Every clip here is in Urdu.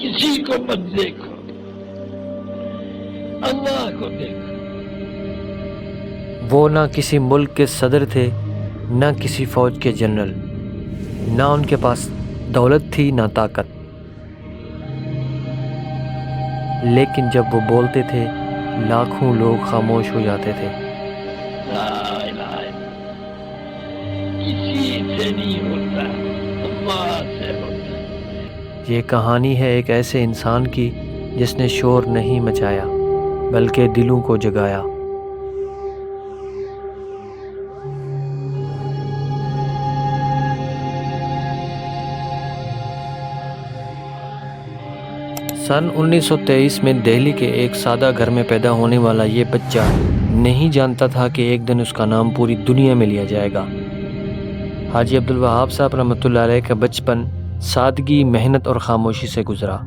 کسی کو مت دیکھو، اللہ کو دیکھو۔ وہ نہ کسی ملک کے صدر تھے، نہ کسی فوج کے جنرل، نہ ان کے پاس دولت تھی نہ طاقت، لیکن جب وہ بولتے تھے لاکھوں لوگ خاموش ہو جاتے تھے۔ لا الہ الا اللہ، کسی سے نہیں ہوتا، اللہ سے ہوتا۔ یہ کہانی ہے ایک ایسے انسان کی جس نے شور نہیں مچایا بلکہ دلوں کو جگایا۔ سن 1923 میں دہلی کے ایک سادہ گھر میں پیدا ہونے والا یہ بچہ نہیں جانتا تھا کہ ایک دن اس کا نام پوری دنیا میں لیا جائے گا۔ حاجی عبدالوہاب صاحب رحمۃ اللہ علیہ کا بچپن سادگی، محنت اور خاموشی سے گزرا۔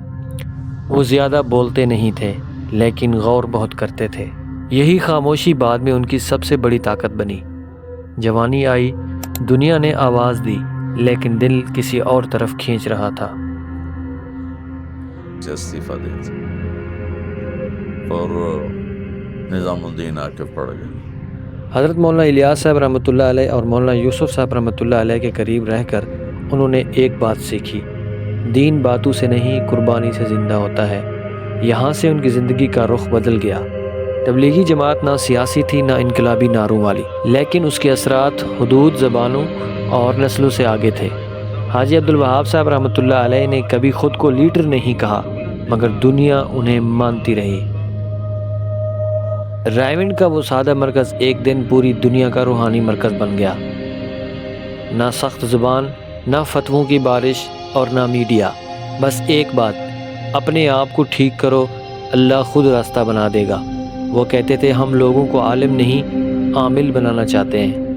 وہ زیادہ بولتے نہیں تھے لیکن غور بہت کرتے تھے۔ یہی خاموشی بعد میں ان کی سب سے بڑی طاقت بنی۔ جوانی آئی، دنیا نے آواز دی، لیکن دل کسی اور طرف کھینچ رہا تھا۔ استعفیٰ دے اور نظام الدین آ کے پڑھ گئے۔ حضرت مولانا الیاس صاحب رحمۃ اللہ علیہ اور مولانا یوسف صاحب رحمۃ اللہ علیہ کے قریب رہ کر انہوں نے ایک بات سیکھی، دین باتوں سے نہیں قربانی سے زندہ ہوتا ہے۔ یہاں سے ان کی زندگی کا رخ بدل گیا۔ تبلیغی جماعت نہ سیاسی تھی نہ انقلابی نعروں والی، لیکن اس کے اثرات حدود، زبانوں اور نسلوں سے آگے تھے۔ حاجی عبدالوہاب صاحب رحمۃ اللہ علیہ نے کبھی خود کو لیڈر نہیں کہا، مگر دنیا انہیں مانتی رہی۔ رائے کا وہ سادہ مرکز ایک دن پوری دنیا کا روحانی مرکز بن گیا۔ نہ سخت زبان، نہ فتووں کی بارش اور نہ میڈیا، بس ایک بات، اپنے آپ کو ٹھیک کرو، اللہ خود راستہ بنا دے گا۔ وہ کہتے تھے ہم لوگوں کو عالم نہیں عامل بنانا چاہتے ہیں۔